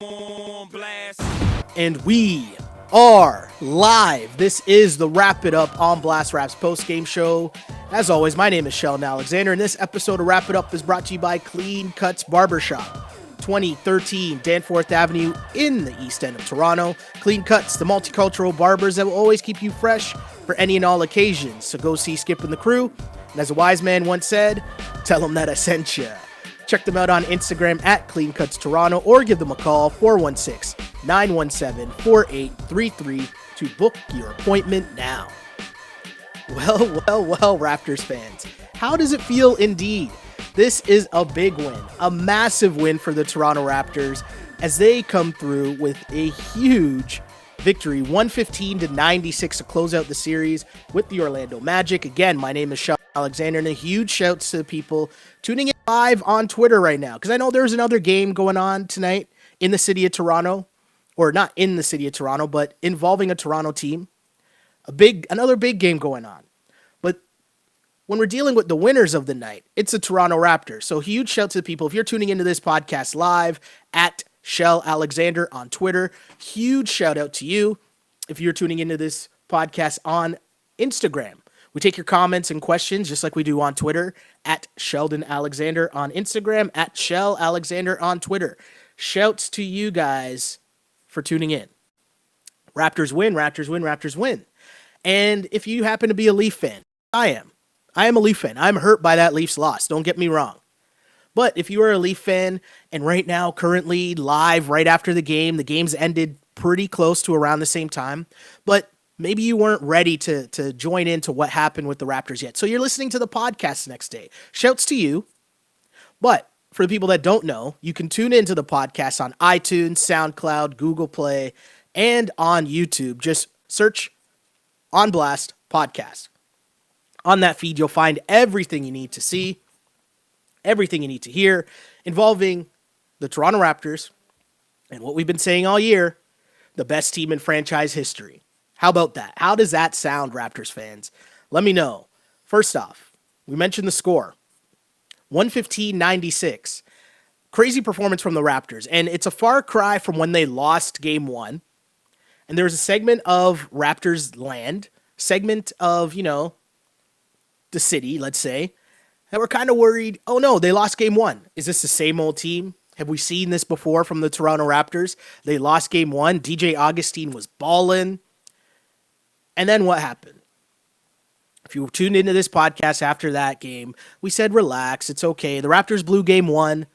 on blast. And we are live. This is the Wrap It Up on Blast Raps post-game show. As always, my name is Sheldon Alexander, and this episode of Wrap It Up is brought to you by Clean Cuts Barbershop, 2013 Danforth Avenue in the East End of Toronto. Clean Cuts, the multicultural barbers that will always keep you fresh for any and all occasions. So go see Skip and the crew. And as a wise man once said, tell them that I sent you. Check them out on Instagram at Clean Cuts Toronto or give them a call, 416-917-4833 to book your appointment now. Well, Raptors fans, how does it feel indeed? This is a big win, a massive win for the Toronto Raptors as they come through with a huge victory, 115-96 to close out the series with the Orlando Magic. Again, my name is Sheldon Alexander, and a huge shout to the people tuning in live on Twitter right now, because I know there's another game going on tonight in the city of Toronto, or not in the city of Toronto, but involving a Toronto team. Another big game going on. But when we're dealing with the winners of the night, it's the Toronto Raptors. So huge shout to the people. If you're tuning into this podcast live at Shell Alexander on Twitter, huge shout out to you. If you're tuning into this podcast on Instagram, we take your comments and questions just like we do on Twitter at Sheldon Alexander on Instagram, at Shell Alexander on Twitter. Shouts to you guys for tuning in. Raptors win, Raptors win, Raptors win. And if you happen to be a Leaf fan, I am a Leaf fan. I'm hurt by that Leafs loss. Don't get me wrong. But if you are a Leaf fan and right now, currently live right after the game's ended pretty close to around the same time, but maybe you weren't ready to join into what happened with the Raptors yet. So you're listening to the podcast the next day. Shouts to you. But for the people that don't know, you can tune into the podcast on iTunes, SoundCloud, Google Play, and on YouTube. Just search On Blast Podcast. On that feed, you'll find everything you need to see, everything you need to hear involving the Toronto Raptors and what we've been saying all year, the best team in franchise history. How about that? How does that sound, Raptors fans? Let me know. First off, we mentioned the score. 115-96. Crazy performance from the Raptors. And it's a far cry from when they lost game one. And there was a segment of Raptors land, segment of, the city, let's say, that we're kind of worried, oh no, they lost game one. Is this the same old team? Have we seen this before from the Toronto Raptors? They lost game one. DJ Augustine was balling. And then what happened? If you tuned into this podcast after that game, we said, relax, it's okay. The Raptors blew game one,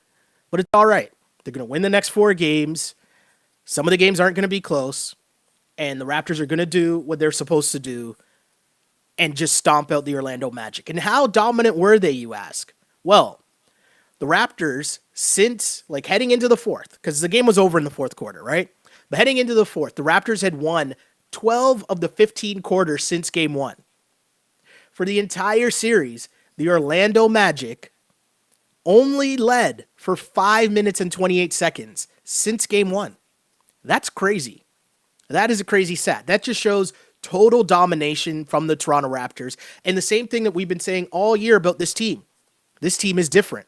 but it's all right. They're going to win the next 4 games. Some of the games aren't going to be close, and the Raptors are going to do what they're supposed to do and just stomp out the Orlando Magic. And how dominant were they, you ask? Well, the Raptors, since heading into the fourth, because the game was over in the fourth quarter, right? But heading into the fourth, the Raptors had won 12 of the 15 quarters since game one. For the entire series, the Orlando Magic only led for 5 minutes and 28 seconds since game one. That's crazy. That is a crazy stat. That just shows total domination from the Toronto Raptors. And the same thing that we've been saying all year about this team. This team is different.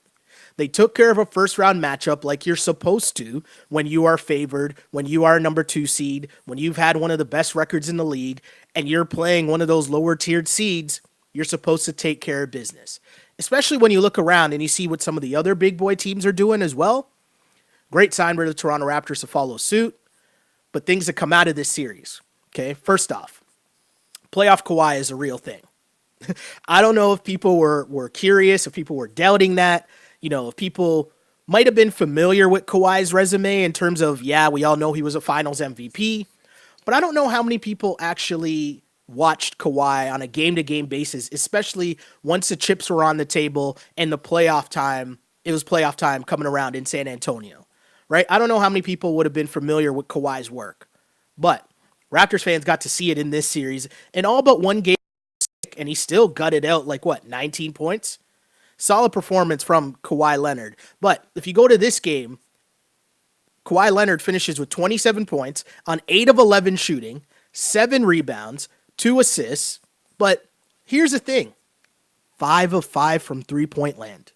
They took care of a first-round matchup like you're supposed to when you are favored, when you are a number 2 seed, when you've had one of the best records in the league, and you're playing one of those lower-tiered seeds, you're supposed to take care of business. Especially when you look around and you see what some of the other big boy teams are doing as well. Great sign for the Toronto Raptors to follow suit, but things that come out of this series. Okay, first off, playoff Kawhi is a real thing. I don't know if people were curious, if people were doubting that. If people might have been familiar with Kawhi's resume in terms of, we all know he was a finals MVP, but I don't know how many people actually watched Kawhi on a game-to-game basis, especially once the chips were on the table and it was playoff time coming around in San Antonio, right? I don't know how many people would have been familiar with Kawhi's work, but Raptors fans got to see it in this series in all but one game, and he still gutted out 19 points? Solid performance from Kawhi Leonard. But if you go to this game, Kawhi Leonard finishes with 27 points on 8 of 11 shooting, 7 rebounds, 2 assists. But here's the thing. 5 of 5 from three-point land.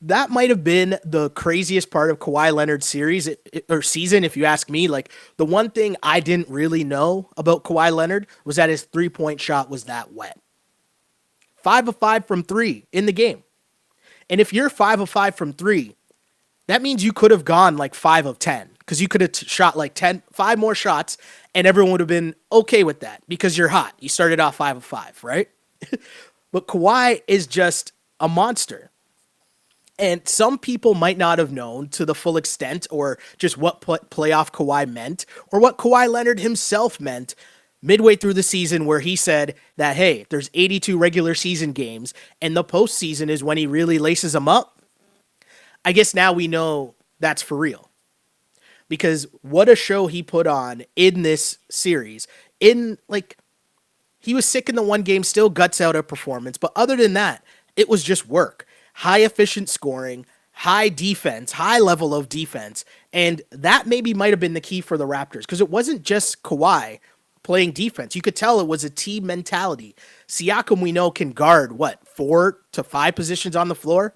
that might have been the craziest part of Kawhi Leonard's or season, if you ask me. Like, the one thing I didn't really know about Kawhi Leonard was that his 3-point shot was that wet. 5 of 5 from 3 in the game. And if you're 5 of 5 from 3, that means you could have gone like 5 of 10 because you could have shot like 5 more shots and everyone would have been okay with that because you're hot. You started off 5 of 5, right? But Kawhi is just a monster. And some people might not have known to the full extent or just what playoff Kawhi meant or what Kawhi Leonard himself meant midway through the season, where he said that, hey, there's 82 regular season games and the postseason is when he really laces them up. I guess now we know that's for real. Because what a show he put on in this series. He was sick in the one game, still guts out a performance. But other than that, it was just work. High efficient scoring, high defense, high level of defense. And that maybe might have been the key for the Raptors. Because it wasn't just Kawhi playing defense. You could tell it was a team mentality. Siakam, we know, can guard, 4 to 5 positions on the floor?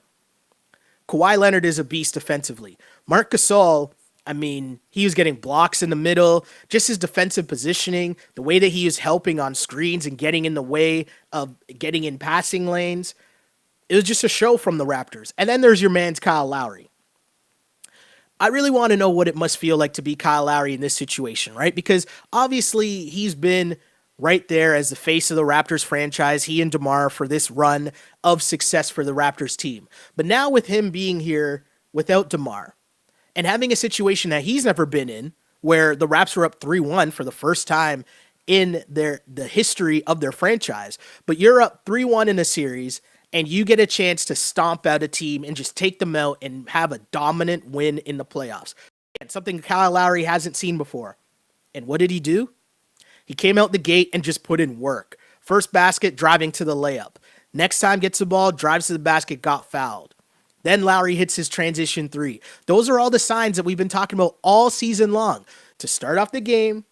Kawhi Leonard is a beast defensively. Marc Gasol, he was getting blocks in the middle, just his defensive positioning, the way that he was helping on screens and getting in the way of getting in passing lanes. It was just a show from the Raptors. And then there's your man's Kyle Lowry. I really want to know what it must feel like to be Kyle Lowry in this situation, right? Because obviously he's been right there as the face of the Raptors franchise, he and DeMar, for this run of success for the Raptors team. But now with him being here without DeMar and having a situation that he's never been in, where the Raps were up 3-1 for the first time in the history of their franchise, but you're up 3-1 in a series and you get a chance to stomp out a team and just take them out and have a dominant win in the playoffs. And something Kyle Lowry hasn't seen before. And what did he do? He came out the gate and just put in work. First basket, driving to the layup. Next time gets the ball, drives to the basket, got fouled. Then Lowry hits his transition 3. Those are all the signs that we've been talking about all season long. To start off the game,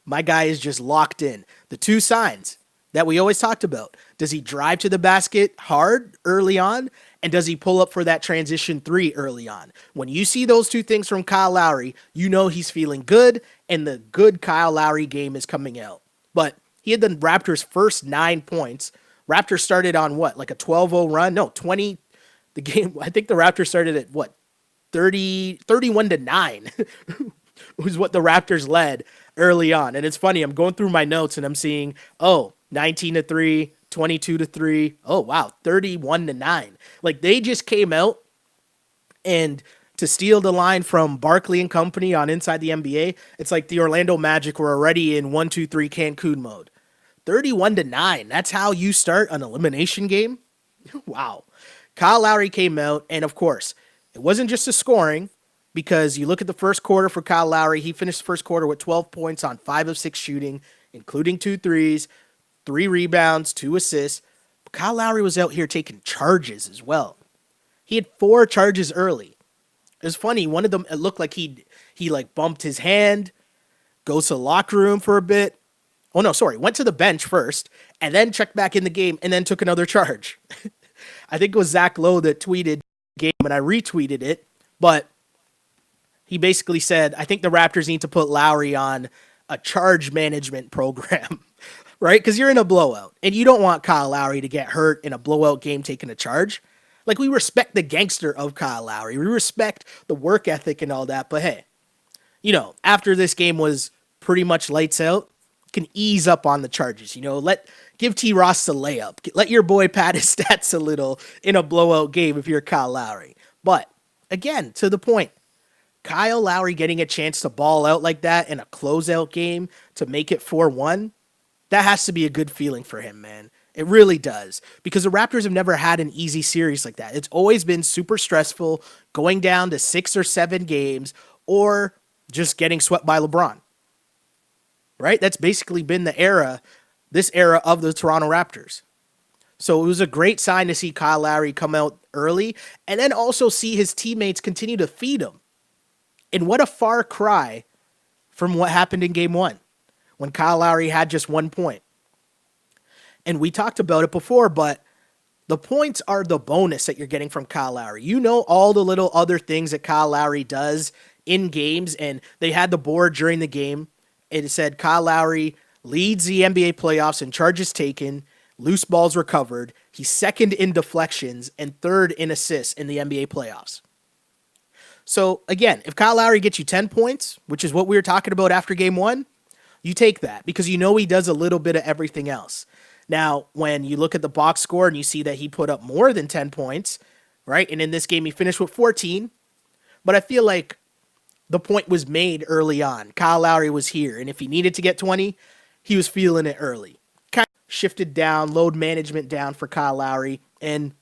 my guy is just locked in. The 2 signs that we always talked about. Does he drive to the basket hard early on? And does he pull up for that transition 3 early on? When you see those 2 things from Kyle Lowry, you know he's feeling good, and the good Kyle Lowry game is coming out. But he had the Raptors' first 9 points. Raptors started on like a 12-0 run? No, 20. The game, I think the Raptors started at 31-9 was what the Raptors led early on. And it's funny, I'm going through my notes and I'm seeing, 19-3, 22-3. Oh, wow, 31-9. Like, they just came out, and to steal the line from Barkley and company on Inside the NBA, it's like the Orlando Magic were already in 1-2-3 Cancun mode. 31-9. That's how you start an elimination game? Wow. Kyle Lowry came out, and of course, it wasn't just the scoring, because you look at the first quarter for Kyle Lowry, he finished the first quarter with 12 points on 5 of 6 shooting, including 2 threes, 3 rebounds, 2 assists. But Kyle Lowry was out here taking charges as well. He had 4 charges early. It was funny. One of them, it looked like he bumped his hand, goes to the locker room for a bit. Oh, no, sorry. Went to the bench first, and then checked back in the game, and then took another charge. I think it was Zach Lowe that tweeted the game, and I retweeted it. But he basically said, I think the Raptors need to put Lowry on a charge management program. Right? Because you're in a blowout, and you don't want Kyle Lowry to get hurt in a blowout game taking a charge. Like, we respect the gangster of Kyle Lowry. We respect the work ethic and all that. But hey, after this game was pretty much lights out, can ease up on the charges. Give T. Ross the layup. Let your boy pad his stats a little in a blowout game if you're Kyle Lowry. But again, to the point, Kyle Lowry getting a chance to ball out like that in a closeout game to make it 4-1, that has to be a good feeling for him, man. It really does. Because the Raptors have never had an easy series like that. It's always been super stressful, going down to 6 or 7 games, or just getting swept by LeBron. Right? That's basically been this era of the Toronto Raptors. So it was a great sign to see Kyle Lowry come out early, and then also see his teammates continue to feed him. And what a far cry from what happened in Game 1, when Kyle Lowry had just 1 point. And we talked about it before, but The points are the bonus that you're getting from Kyle Lowry. You know all the little other things that Kyle Lowry does in games, and they had the board during the game. It said Kyle Lowry leads the NBA playoffs in charges taken, loose balls recovered. He's second in deflections and third in assists in the NBA playoffs. So again, if Kyle Lowry gets you 10 points, which is what we were talking about after game one, you take that because you know he does a little bit of everything else. Now, when you look at the box score and you see that he put up more than 10 points, right? And in this game, he finished with 14. But I feel like the point was made early on. Kyle Lowry was here. And if he needed to get 20, he was feeling it early. Kind of shifted down, load management down for Kyle Lowry. And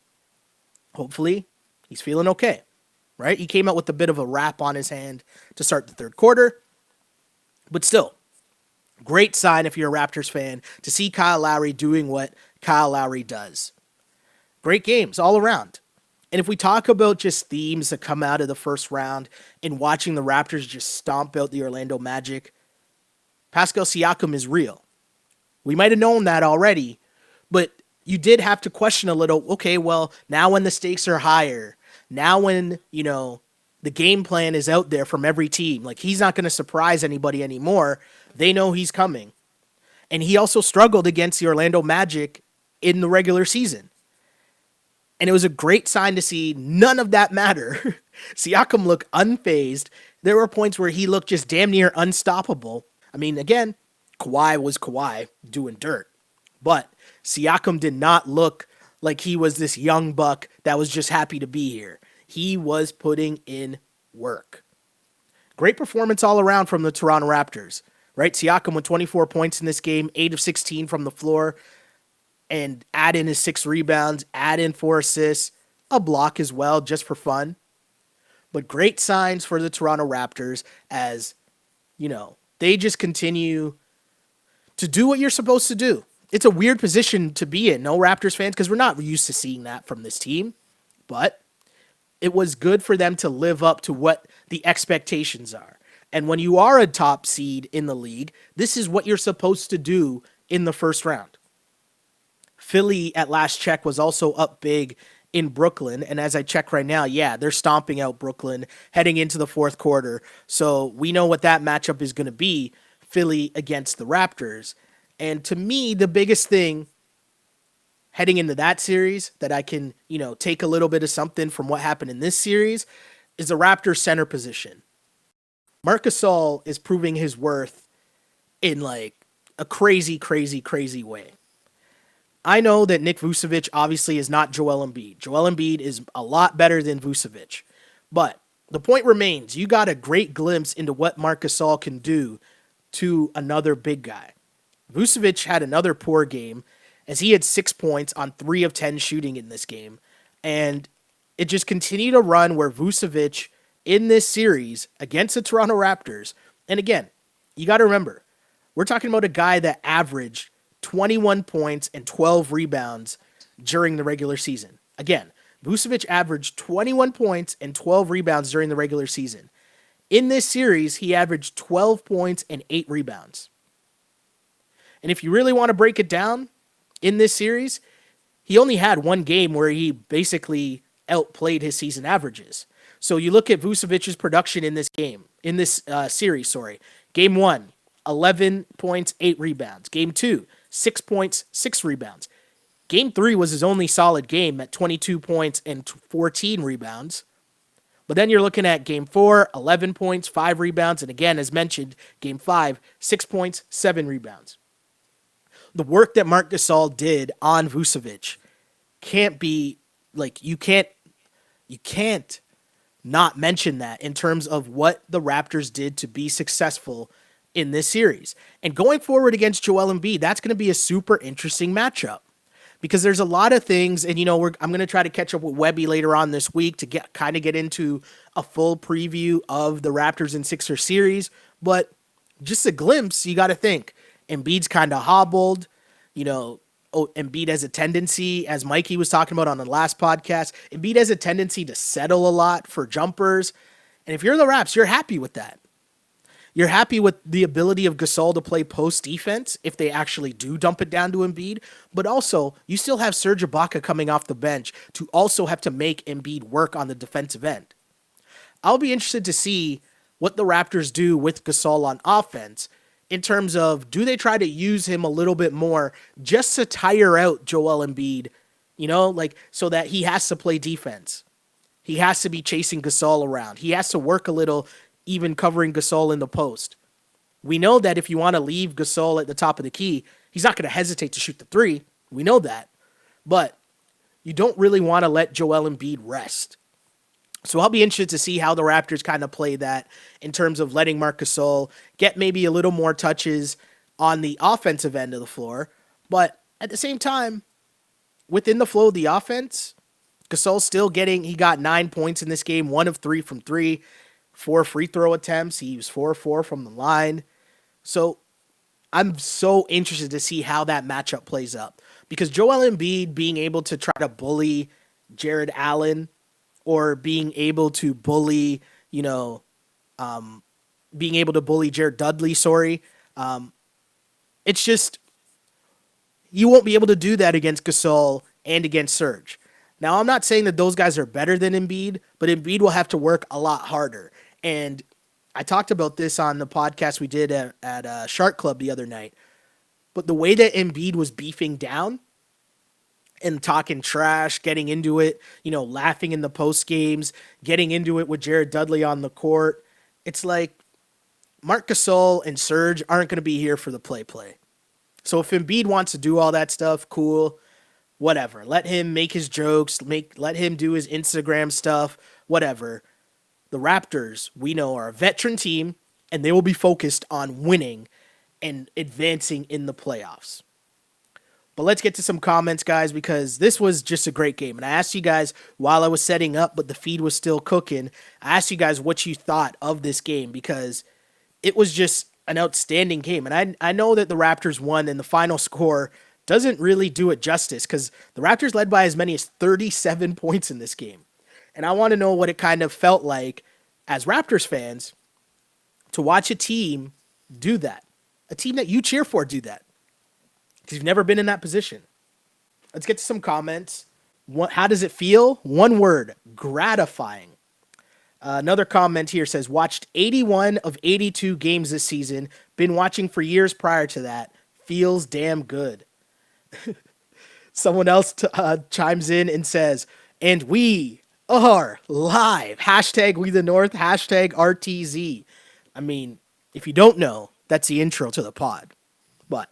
hopefully he's feeling okay, right? He came out with a bit of a wrap on his hand to start the third quarter. But still, great sign if you're a Raptors fan to see Kyle Lowry doing what Kyle Lowry does. Great games all around. And if we talk about just themes that come out of the first round and watching the Raptors just stomp out the Orlando Magic, Pascal Siakam is real. We might have known that already, but you did have to question a little, okay, well, now when the stakes are higher, now when, the game plan is out there from every team, like he's not going to surprise anybody anymore. They know he's coming. And he also struggled against the Orlando Magic in the regular season. And it was a great sign to see none of that matter. Siakam looked unfazed. There were points where he looked just damn near unstoppable. I mean, again, Kawhi was Kawhi doing dirt. But Siakam did not look like he was this young buck that was just happy to be here. He was putting in work. Great performance all around from the Toronto Raptors, right? Siakam with 24 points in this game, 8 of 16 from the floor, and add in his 6 rebounds, add in 4 assists, a block as well, just for fun. But great signs for the Toronto Raptors as, they just continue to do what you're supposed to do. It's a weird position to be in, no Raptors fans, because we're not used to seeing that from this team. But it was good for them to live up to what the expectations are. And when you are a top seed in the league, this is what you're supposed to do in the first round. Philly at last check was also up big in Brooklyn. And as I check right now, they're stomping out Brooklyn heading into the fourth quarter. So we know what that matchup is going to be, Philly against the Raptors. And to me, the biggest thing heading into that series that I can, take a little bit of something from what happened in this series is the Raptors center position. Marc Gasol is proving his worth in like a crazy, crazy, crazy way. I know that Nick Vucevic obviously is not Joel Embiid. Joel Embiid is a lot better than Vucevic. But the point remains, you got a great glimpse into what Marc Gasol can do to another big guy. Vucevic had another poor game as he had 6 points on 3 of 10 shooting in this game. And it just continued to run where Vucevic in this series against the Toronto Raptors, and again, you got to remember, we're talking about a guy that averaged 21 points and 12 rebounds during the regular season. Again, Vucevic averaged 21 points and 12 rebounds during the regular season. In this series, he averaged 12 points and 8 rebounds. And if you really want to break it down, in this series, he only had one game where he basically outplayed his season averages. So you look at Vucevic's production in this series. Game 1, 11 points, 8 rebounds. Game 2, 6 points, 6 rebounds. Game 3 was his only solid game at 22 points and 14 rebounds. But then you're looking at Game 4, 11 points, 5 rebounds. And again, as mentioned, Game 5, 6 points, 7 rebounds. The work that Marc Gasol did on Vucevic can't be, you can't not mention that in terms of what the Raptors did to be successful in this series. And going forward against Joel Embiid, that's going to be a super interesting matchup because there's a lot of things, and I'm going to try to catch up with Webby later on this week to get into a full preview of the Raptors and Sixers series, but just a glimpse, you got to think Embiid's kind of hobbled, Embiid has a tendency, as Mikey was talking about on the last podcast, Embiid has a tendency to settle a lot for jumpers. And if you're the Raps, you're happy with that. You're happy with the ability of Gasol to play post defense if they actually do dump it down to Embiid, but also you still have Serge Ibaka coming off the bench to also have to make Embiid work on the defensive end. I'll be interested to see what the Raptors do with Gasol on offense in terms of, do they try to use him a little bit more just to tire out Joel Embiid, like so that he has to play defense. He has to be chasing Gasol around. He has to work a little, even covering Gasol in the post. We know that if you want to leave Gasol at the top of the key, he's not going to hesitate to shoot the three. We know that. But you don't really want to let Joel Embiid rest. So I'll be interested to see how the Raptors kind of play that in terms of letting Marc Gasol get maybe a little more touches on the offensive end of the floor. But at the same time, within the flow of the offense, Gasol's still he got 9 points in this game, 1 of 3 from 3, 4 free throw attempts. He was 4-4 from the line. So I'm so interested to see how that matchup plays up. Because Joel Embiid being able to try to bully Jared Allen, or being able to bully, being able to bully Jared Dudley, it's just, you won't be able to do that against Gasol and against Serge. Now, I'm not saying that those guys are better than Embiid, but Embiid will have to work a lot harder. And I talked about this on the podcast we did at Shark Club the other night. But the way that Embiid was beefing down and talking trash, getting into it, laughing in the post games, getting into it with Jared Dudley on the court. It's like Marc Gasol and Serge aren't going to be here for the play. So if Embiid wants to do all that stuff, cool, whatever. Let him make his jokes, let him do his Instagram stuff, whatever. The Raptors, we know, are a veteran team, and they will be focused on winning and advancing in the playoffs. But let's get to some comments, guys, because this was just a great game. And I asked you guys while I was setting up, but the feed was still cooking. I asked you guys what you thought of this game because it was just an outstanding game. And I know that the Raptors won, and the final score doesn't really do it justice because the Raptors led by as many as 37 points in this game. And I want to know what it kind of felt like as Raptors fans to watch a team do that. A team that you cheer for do that. Because you've never been in that position. Let's get to some comments. How does it feel? One word, gratifying. Another comment here says, watched 81 of 82 games this season. Been watching for years prior to that. Feels damn good. Someone else chimes in and says, and we are live. Hashtag We the North. Hashtag RTZ. I mean, if you don't know, that's the intro to the pod. But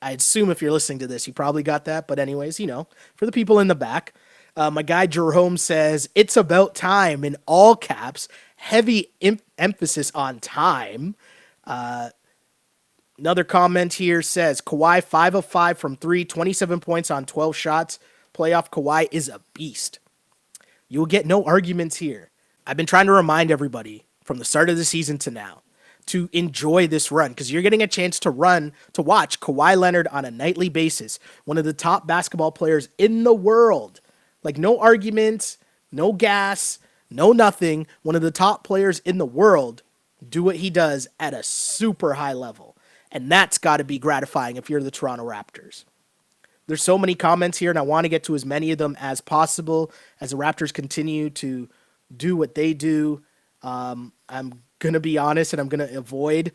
I assume if you're listening to this, you probably got that. But anyways, for the people in the back, my guy Jerome says, it's about time, in all caps, heavy emphasis on time. Another comment here says, Kawhi 5 of 5 from 3, 27 points on 12 shots. Playoff Kawhi is a beast. You will get no arguments here. I've been trying to remind everybody from the start of the season to now to enjoy this run, because you're getting a chance to watch Kawhi Leonard on a nightly basis, one of the top basketball players in the world. Like, no arguments, no gas, no nothing. One of the top players in the world do what he does at a super high level. And that's got to be gratifying if you're the Toronto Raptors. There's so many comments here, and I want to get to as many of them as possible as the Raptors continue to do what they do. I'm going to be honest, and I'm going to avoid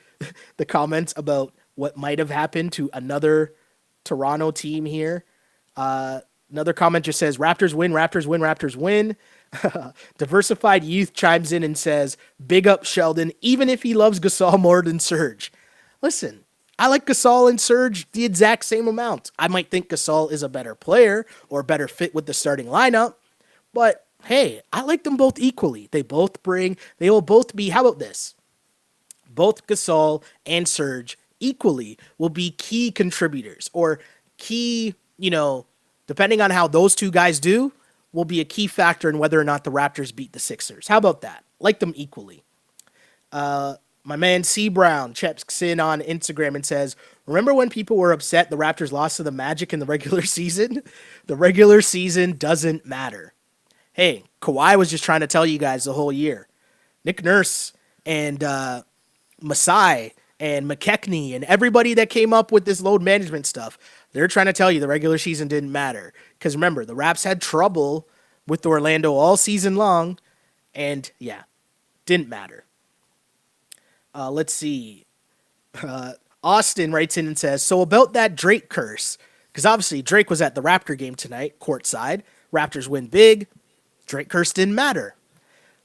the comments about what might have happened to another Toronto team here. Another comment just says, Raptors win, Raptors win, Raptors win. Diversified Youth chimes in and says, big up Sheldon, even if he loves Gasol more than Serge. Listen, I like Gasol and Serge the exact same amount. I might think Gasol is a better player or better fit with the starting lineup, but hey, I like them both equally. They will both be, how about this? Both Gasol and Serge equally will be key contributors, or key, depending on how those two guys do, will be a key factor in whether or not the Raptors beat the Sixers. How about that? Like them equally. My man C. Brown checks in on Instagram and says, remember when people were upset the Raptors lost to the Magic in the regular season? The regular season doesn't matter. Hey, Kawhi was just trying to tell you guys the whole year. Nick Nurse and Masai and McKechnie and everybody that came up with this load management stuff, they're trying to tell you the regular season didn't matter. Because remember, the Raps had trouble with Orlando all season long, and yeah, didn't matter. Let's see. Austin writes in and says, so about that Drake curse, because obviously Drake was at the Raptor game tonight, courtside. Raptors win big. Drake curse didn't matter.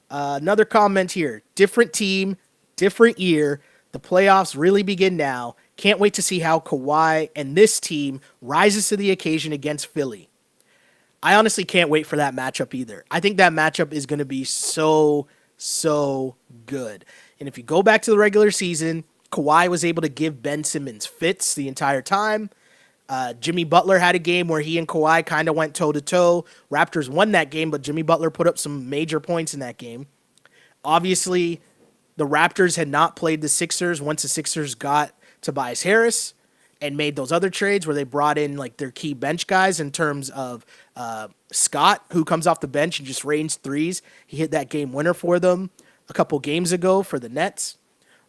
Another comment here. Different team, different year. The playoffs really begin now. Can't wait to see how Kawhi and this team rises to the occasion against Philly. I honestly can't wait for that matchup either. I think that matchup is going to be so good. And if you go back to the regular season, Kawhi was able to give Ben Simmons fits the entire time. Jimmy Butler had a game where he and Kawhi kind of went toe-to-toe. Raptors won that game, but Jimmy Butler put up some major points in that game. Obviously, the Raptors had not played the Sixers once the Sixers got Tobias Harris and made those other trades where they brought in like their key bench guys in terms of Scott, who comes off the bench and just rains threes. He hit that game winner for them a couple games ago for the Nets.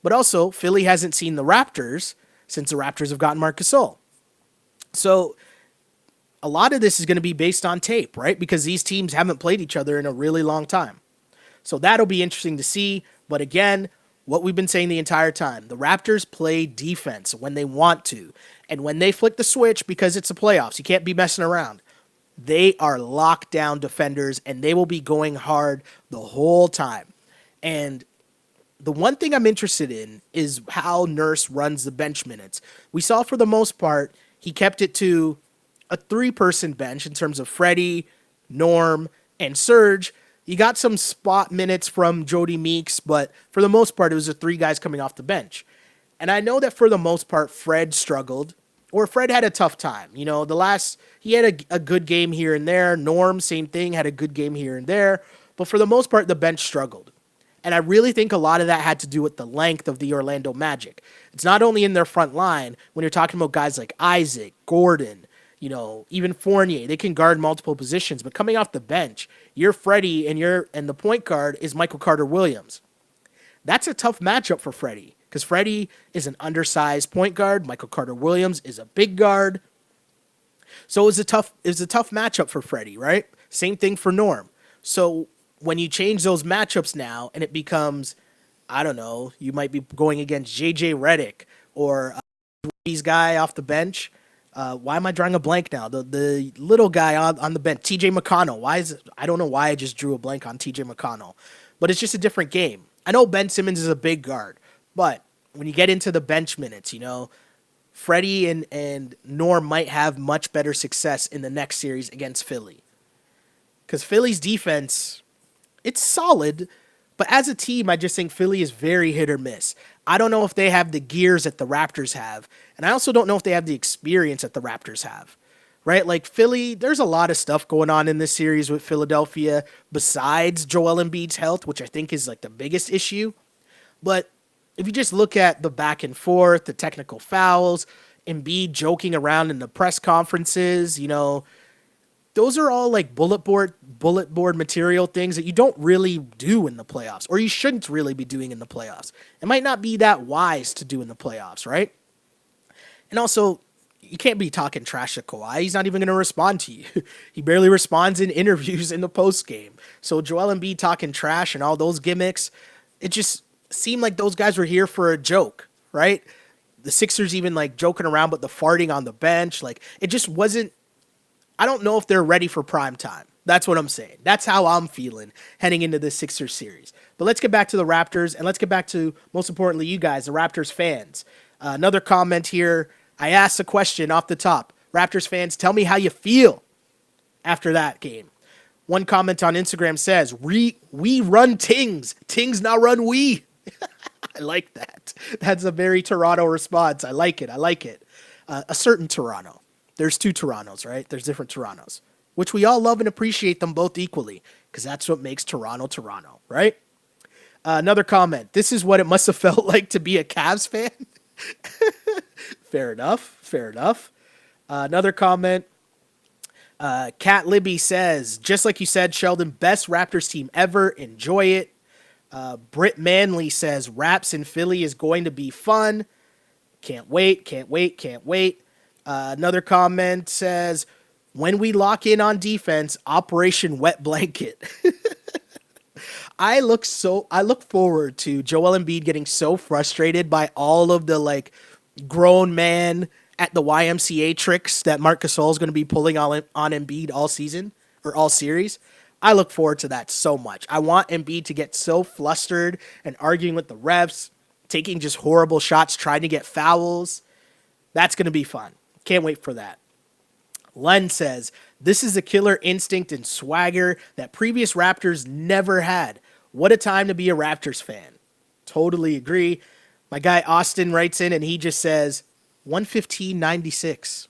But also, Philly hasn't seen the Raptors since the Raptors have gotten Marc Gasol. So a lot of this is going to be based on tape, right? Because these teams haven't played each other in a really long time. So that'll be interesting to see. But again, what we've been saying the entire time, the Raptors play defense when they want to. And when they flick the switch, because it's the playoffs, you can't be messing around. They are lockdown defenders, and they will be going hard the whole time. And the one thing I'm interested in is how Nurse runs the bench minutes. We saw for the most part, he kept it to a 3-person bench in terms of Freddie, Norm, and Serge. You got some spot minutes from Jody Meeks, but for the most part, it was the 3 guys coming off the bench. And I know that for the most part, Fred struggled, or Fred had a tough time. You know, he had a good game here and there. Norm, same thing, had a good game here and there. But for the most part, the bench struggled. And I really think a lot of that had to do with the length of the Orlando Magic. It's not only in their front line. When you're talking about guys like Isaac, Gordon, you know, even Fournier, they can guard multiple positions. But coming off the bench, you're Freddie and the point guard is Michael Carter-Williams. That's a tough matchup for Freddie because Freddie is an undersized point guard. Michael Carter-Williams is a big guard. So it was a tough matchup for Freddie, right? Same thing for Norm. So when you change those matchups now and it becomes, I don't know, you might be going against JJ Redick or these guy off the bench. Why am I drawing a blank now? The little guy on the bench, TJ McConnell. I don't know why I just drew a blank on TJ McConnell, but it's just a different game. I know Ben Simmons is a big guard, but when you get into the bench minutes, you know, Freddie and Norm might have much better success in the next series against Philly. Because Philly's defense, it's solid, but as a team, I just think Philly is very hit or miss. I don't know if they have the gears that the Raptors have, and I also don't know if they have the experience that the Raptors have, right? Like Philly, there's a lot of stuff going on in this series with Philadelphia besides Joel Embiid's health, which I think is like the biggest issue. But if you just look at the back and forth, the technical fouls, Embiid joking around in the press conferences, you know, those are all like bullet board material things that you don't really do in the playoffs, or you shouldn't really be doing in the playoffs. It might not be that wise to do in the playoffs, right? And also, you can't be talking trash to Kawhi. He's not even going to respond to you. He barely responds in interviews in the post game. So Joel Embiid talking trash and all those gimmicks, it just seemed like those guys were here for a joke, right? The Sixers even like joking around, but the farting on the bench, like it just wasn't. I don't know if they're ready for prime time. That's what I'm saying. That's how I'm feeling heading into this Sixers series. But let's get back to the Raptors, and let's get back to, most importantly, you guys, the Raptors fans. Another comment here. I asked a question off the top. Raptors fans, tell me how you feel after that game. One comment on Instagram says, we run Tings. Tings now run we. I like that. That's a very Toronto response. I like it. A certain Toronto. There's 2 Torontos, right? There's different Torontos, which we all love and appreciate them both equally because that's what makes Toronto, Toronto, right? Another comment. This is what it must have felt like to be a Cavs fan. Fair enough. Another comment. Kat Libby says, just like you said, Sheldon, best Raptors team ever. Enjoy it. Britt Manley says Raps in Philly is going to be fun. Can't wait, can't wait, can't wait. Another comment says, when we lock in on defense, Operation Wet Blanket. I look forward to Joel Embiid getting so frustrated by all of the like grown man at the YMCA tricks that Marc Gasol is going to be pulling on Embiid all season or all series. I look forward to that so much. I want Embiid to get so flustered and arguing with the refs, taking just horrible shots, trying to get fouls. That's going to be fun. Can't wait for that. Len says, this is a killer instinct and swagger that previous Raptors never had. What a time to be a Raptors fan. Totally agree. My guy Austin writes in and he just says, 115.96.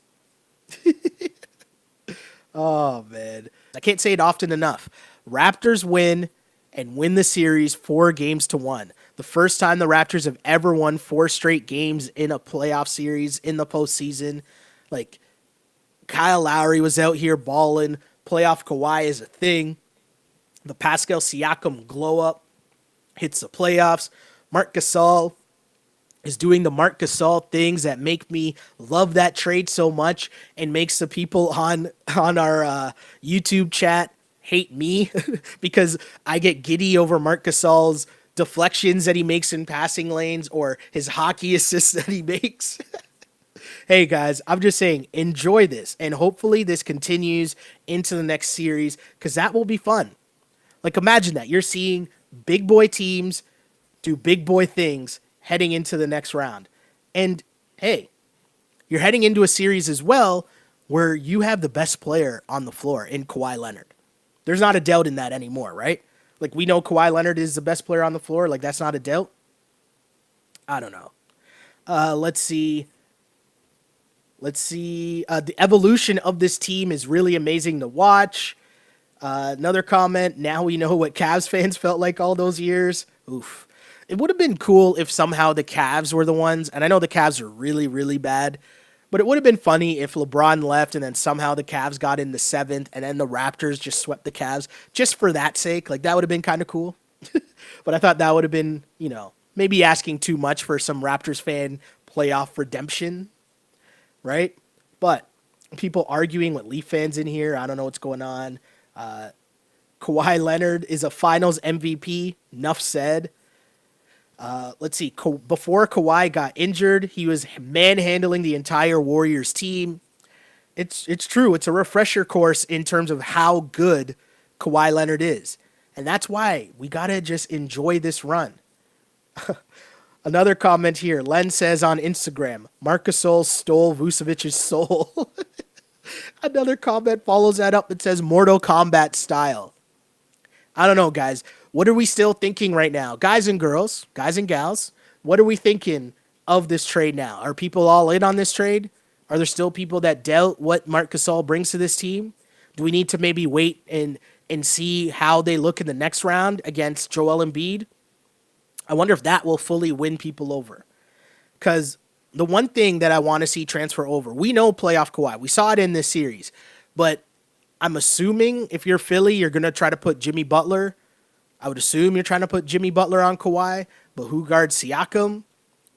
Oh, man. I can't say it often enough. Raptors win and win the series 4-1. The first time the Raptors have ever won 4 straight games in a playoff series in the postseason. Like, Kyle Lowry was out here balling. Playoff Kawhi is a thing. The Pascal Siakam glow up hits the playoffs. Marc Gasol is doing the Marc Gasol things that make me love that trade so much and makes the people on our YouTube chat hate me because I get giddy over Marc Gasol's deflections that he makes in passing lanes or his hockey assists that he makes. Hey guys, I'm just saying, enjoy this, and hopefully this continues into the next series because that will be fun. Like, imagine that. You're seeing big boy teams do big boy things heading into the next round. And, hey, you're heading into a series as well where you have the best player on the floor in Kawhi Leonard. There's not a doubt in that anymore, right? Like, we know Kawhi Leonard is the best player on the floor. Like, that's not a doubt. I don't know. Let's see. The evolution of this team is really amazing to watch. Another comment. Now we know what Cavs fans felt like all those years. Oof. It would have been cool if somehow the Cavs were the ones. And I know the Cavs are really, really bad. But it would have been funny if LeBron left and then somehow the Cavs got in the 7th and then the Raptors just swept the Cavs. Just for that sake. Like, that would have been kind of cool. But I thought that would have been, maybe asking too much for some Raptors fan playoff redemption. Right? But people arguing with Leaf fans in here. I don't know what's going on. Kawhi Leonard is a finals MVP. Enough said. Let's see. Before Kawhi got injured, he was manhandling the entire Warriors team. It's true. It's a refresher course in terms of how good Kawhi Leonard is. And that's why we got to just enjoy this run. Another comment here. Len says on Instagram, Marc Gasol stole Vucevic's soul. Another comment follows that up and says Mortal Kombat style. I don't know, guys. What are we still thinking right now? Guys and girls, guys and gals, what are we thinking of this trade now? Are people all in on this trade? Are there still people that doubt what Marc Gasol brings to this team? Do we need to maybe wait and see how they look in the next round against Joel Embiid? I wonder if that will fully win people over. Because the one thing that I want to see transfer over, we know playoff Kawhi. We saw it in this series. But I'm assuming if you're Philly, you're going to try to put Jimmy Butler. I would assume you're trying to put Jimmy Butler on Kawhi. But who guards Siakam?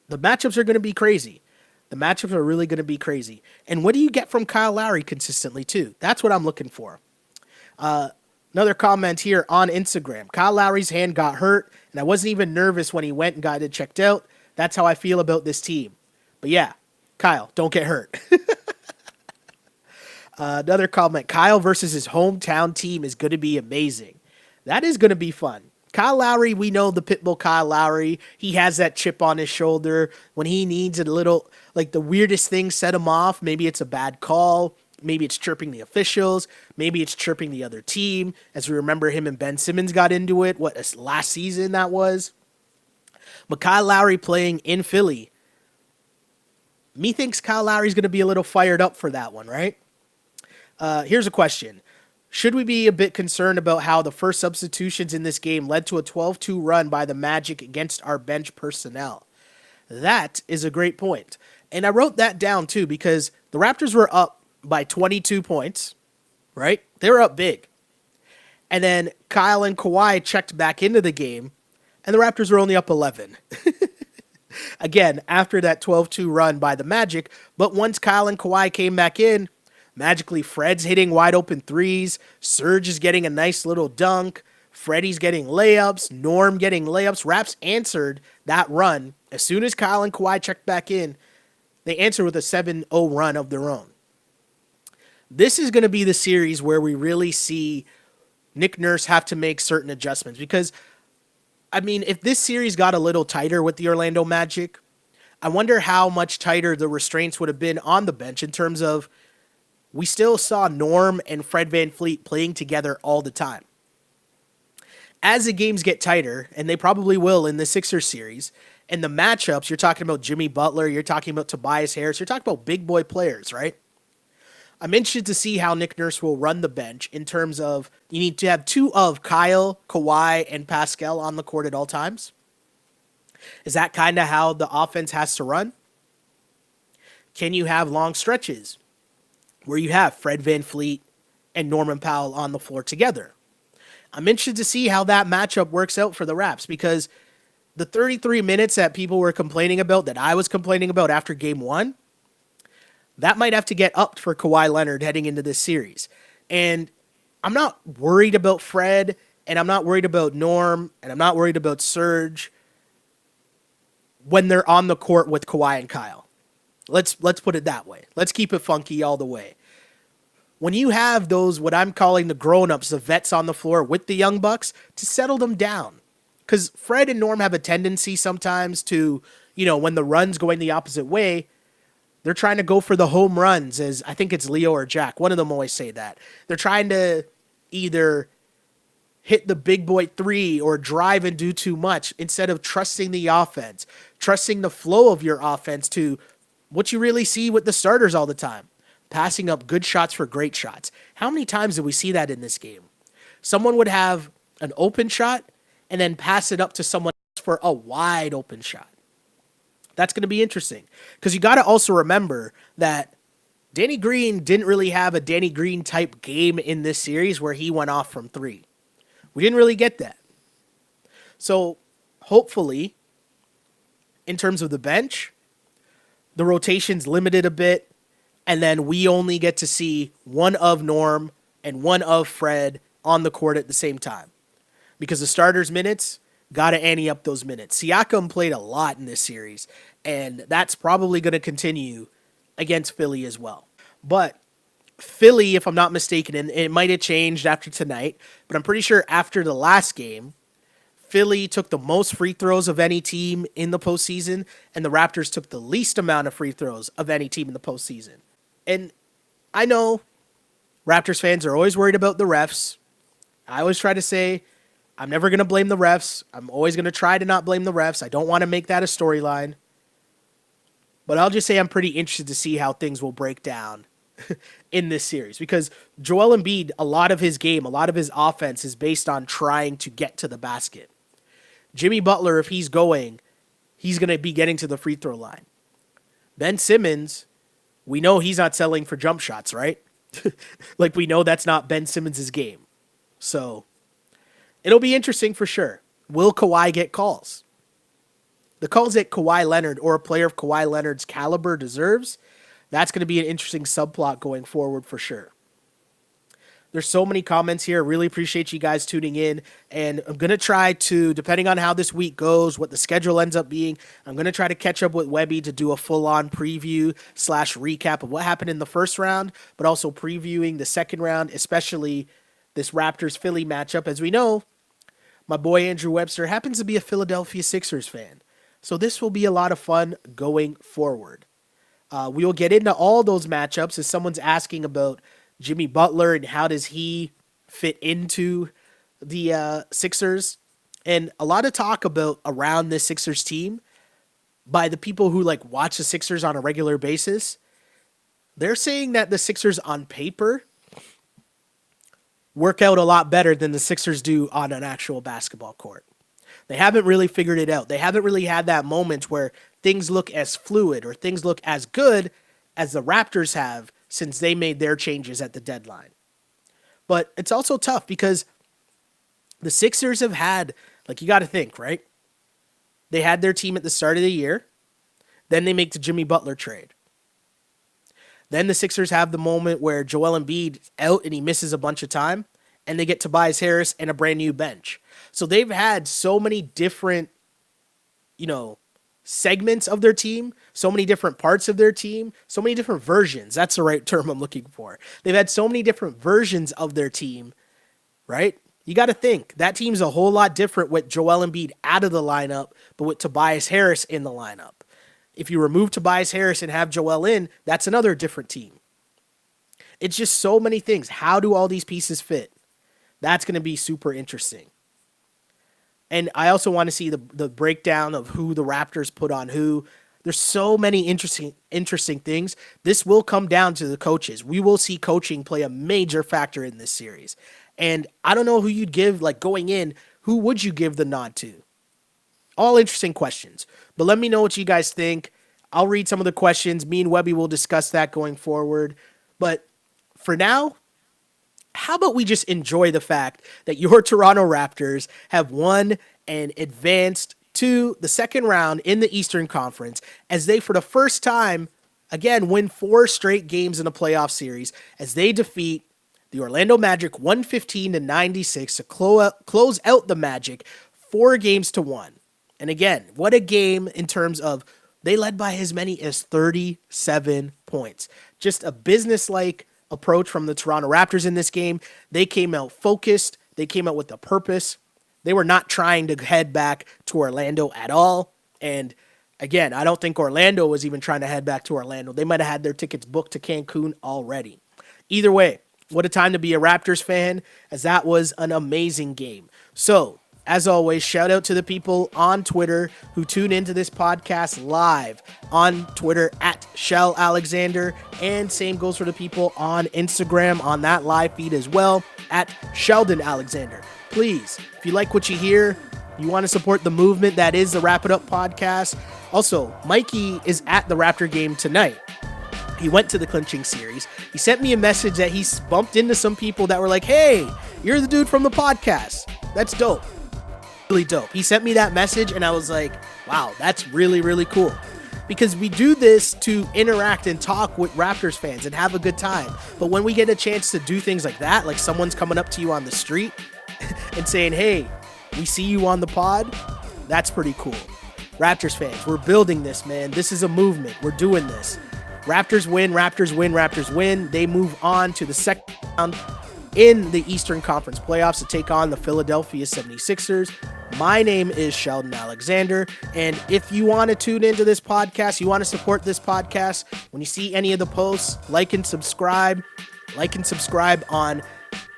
The matchups are going to be crazy. The matchups are really going to be crazy. And what do you get from Kyle Lowry consistently, too? That's what I'm looking for. Another comment here on Instagram. Kyle Lowry's hand got hurt, and I wasn't even nervous when he went and got it checked out. That's how I feel about this team. But yeah, Kyle, don't get hurt. Another comment. Kyle versus his hometown team is going to be amazing. That is going to be fun. Kyle Lowry, we know the Pitbull Kyle Lowry. He has that chip on his shoulder. When he needs a little, like the weirdest thing set him off, maybe it's a bad call. Maybe it's chirping the officials. Maybe it's chirping the other team. As we remember, him and Ben Simmons got into it. Last season that was? But Kyle Lowry playing in Philly. Me thinks Kyle Lowry's going to be a little fired up for that one, right? Here's a question. Should we be a bit concerned about how the first substitutions in this game led to a 12-2 run by the Magic against our bench personnel? That is a great point. And I wrote that down too because the Raptors were up by 22 points, right? They were up big. And then Kyle and Kawhi checked back into the game, and the Raptors were only up 11. Again, after that 12-2 run by the Magic, but once Kyle and Kawhi came back in, magically Fred's hitting wide open threes, Serge is getting a nice little dunk, Freddie's getting layups, Norm getting layups. Raps answered that run. As soon as Kyle and Kawhi checked back in, they answered with a 7-0 run of their own. This is going to be the series where we really see Nick Nurse have to make certain adjustments because, I mean, if this series got a little tighter with the Orlando Magic, I wonder how much tighter the restraints would have been on the bench in terms of we still saw Norm and Fred VanVleet playing together all the time. As the games get tighter, and they probably will in the Sixers series, and the matchups, you're talking about Jimmy Butler, you're talking about Tobias Harris, you're talking about big boy players, right? I'm interested to see how Nick Nurse will run the bench in terms of you need to have two of Kyle, Kawhi, and Pascal on the court at all times. Is that kind of how the offense has to run? Can you have long stretches where you have Fred VanVleet and Norman Powell on the floor together? I'm interested to see how that matchup works out for the Raps because the 33 minutes that people were complaining about, that I was complaining about after game one, that might have to get upped for Kawhi Leonard heading into this series. And I'm not worried about Fred, and I'm not worried about Norm, and I'm not worried about Serge when they're on the court with Kawhi and Kyle. Let's put it that way. Let's keep it funky all the way. When you have those, what I'm calling the grown-ups, the vets on the floor with the young bucks, to settle them down. Because Fred and Norm have a tendency sometimes to, when the run's going the opposite way, they're trying to go for the home runs, as I think it's Leo or Jack. One of them always say that. They're trying to either hit the big boy three or drive and do too much instead of trusting the offense, trusting the flow of your offense to what you really see with the starters all the time, passing up good shots for great shots. How many times did we see that in this game? Someone would have an open shot and then pass it up to someone else for a wide open shot. That's going to be interesting because you got to also remember that Danny Green didn't really have a Danny Green type game in this series where he went off from three. We didn't really get that. So hopefully, in terms of the bench, the rotation's limited a bit, and then we only get to see one of Norm and one of Fred on the court at the same time. Because the starters' minutes, got to ante up those minutes. Siakam played a lot in this series, and that's probably going to continue against Philly as well. But Philly, if I'm not mistaken, and it might have changed after tonight, but I'm pretty sure after the last game, Philly took the most free throws of any team in the postseason, and the Raptors took the least amount of free throws of any team in the postseason. And I know Raptors fans are always worried about the refs. I always try to say, I'm never going to blame the refs. I'm always going to try to not blame the refs. I don't want to make that a storyline. But I'll just say I'm pretty interested to see how things will break down in this series. Because Joel Embiid, a lot of his game, a lot of his offense is based on trying to get to the basket. Jimmy Butler, if he's going, he's going to be getting to the free throw line. Ben Simmons, we know he's not selling for jump shots, right? Like we know that's not Ben Simmons' game. So it'll be interesting for sure. Will Kawhi get calls? The calls that Kawhi Leonard or a player of Kawhi Leonard's caliber deserves, that's going to be an interesting subplot going forward for sure. There's so many comments here. Really appreciate you guys tuning in. And I'm going to try to, depending on how this week goes, what the schedule ends up being, I'm going to try to catch up with Webby to do a full-on preview / recap of what happened in the first round, but also previewing the second round, especially this Raptors-Philly matchup. As we know, my boy Andrew Webster happens to be a Philadelphia Sixers fan. So this will be a lot of fun going forward. We will get into all those matchups as someone's asking about Jimmy Butler and how does he fit into the Sixers. And a lot of talk about around this Sixers team by the people who watch the Sixers on a regular basis. They're saying that the Sixers on paper work out a lot better than the Sixers do on an actual basketball court. They haven't really figured it out. They haven't really had that moment where things look as fluid or things look as good as the Raptors have since they made their changes at the deadline. But it's also tough because the Sixers have had, you got to think, right? They had their team at the start of the year. Then they make the Jimmy Butler trade. Then the Sixers have the moment where Joel Embiid's out and he misses a bunch of time, and they get Tobias Harris and a brand new bench. So they've had so many different, segments of their team, so many different parts of their team, so many different versions. That's the right term I'm looking for. They've had so many different versions of their team, right? You got to think that team's a whole lot different with Joel Embiid out of the lineup, but with Tobias Harris in the lineup. If you remove Tobias Harris and have Joel in, that's another different team. It's just so many things. How do all these pieces fit? That's going to be super interesting. And I also want to see the breakdown of who the Raptors put on who. There's so many interesting things. This will come down to the coaches. We will see coaching play a major factor in this series. And I don't know who you'd give, going in, who would you give the nod to? All interesting questions. But let me know what you guys think. I'll read some of the questions. Me and Webby will discuss that going forward. But for now, how about we just enjoy the fact that your Toronto Raptors have won and advanced to the second round in the Eastern Conference as they, for the first time, again, win 4 straight games in a playoff series as they defeat the Orlando Magic 115-96 to close out the Magic 4-1. And again, what a game in terms of they led by as many as 37 points. Just a business-like approach from the Toronto Raptors in this game. They came out focused. They came out with a purpose. They were not trying to head back to Orlando at all. And again, I don't think Orlando was even trying to head back to Orlando. They might have had their tickets booked to Cancun already. Either way, what a time to be a Raptors fan, as that was an amazing game. So, as always, shout out to the people on Twitter who tune into this podcast live on Twitter at Shell Alexander. And same goes for the people on Instagram on that live feed as well at Sheldon Alexander. Please, if you like what you hear, you want to support the movement that is the Wrap It Up podcast. Also, Mikey is at the Raptor game tonight. He went to the clinching series. He sent me a message that he bumped into some people that were like, hey, you're the dude from the podcast. That's dope. Really dope. He sent me that message and I was like, wow, that's really, really cool. Because we do this to interact and talk with Raptors fans and have a good time. But when we get a chance to do things like that, like someone's coming up to you on the street and saying, hey, we see you on the pod, that's pretty cool. Raptors fans, we're building this, man. This is a movement. We're doing this. Raptors win, Raptors win, Raptors win. They move on to the second round in the Eastern Conference playoffs to take on the Philadelphia 76ers. My name is Sheldon Alexander, and if you want to tune into this podcast, you want to support this podcast, when you see any of the posts, like and subscribe on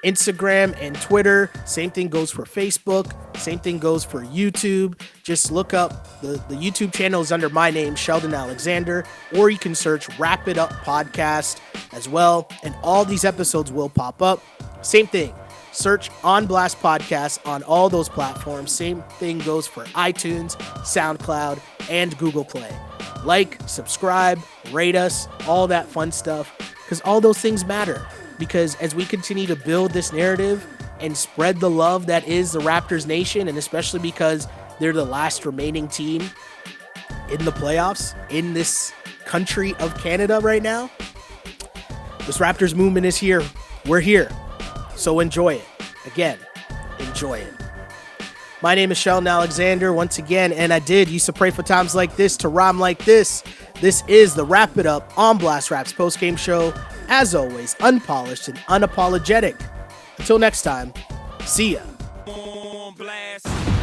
Instagram and Twitter. Same thing goes for Facebook. Same thing goes for YouTube. Just look up the YouTube channel is under my name, Sheldon Alexander, or you can search Wrap It Up Podcast as well, and all these episodes will pop up. Same thing. Search On Blast Podcast on all those platforms. Same thing goes for iTunes, SoundCloud, and Google Play. Like, subscribe, rate us, all that fun stuff, because all those things matter. Because as we continue to build this narrative and spread the love that is the Raptors Nation, and especially because they're the last remaining team in the playoffs in this country of Canada right now, this Raptors movement is here. We're here. So enjoy it. Again, enjoy it. My name is Sheldon Alexander once again, and I used to pray for times like this to rhyme like this. This is the Wrap It Up on Blast Raps postgame show. As always, unpolished and unapologetic. Until next time, see ya.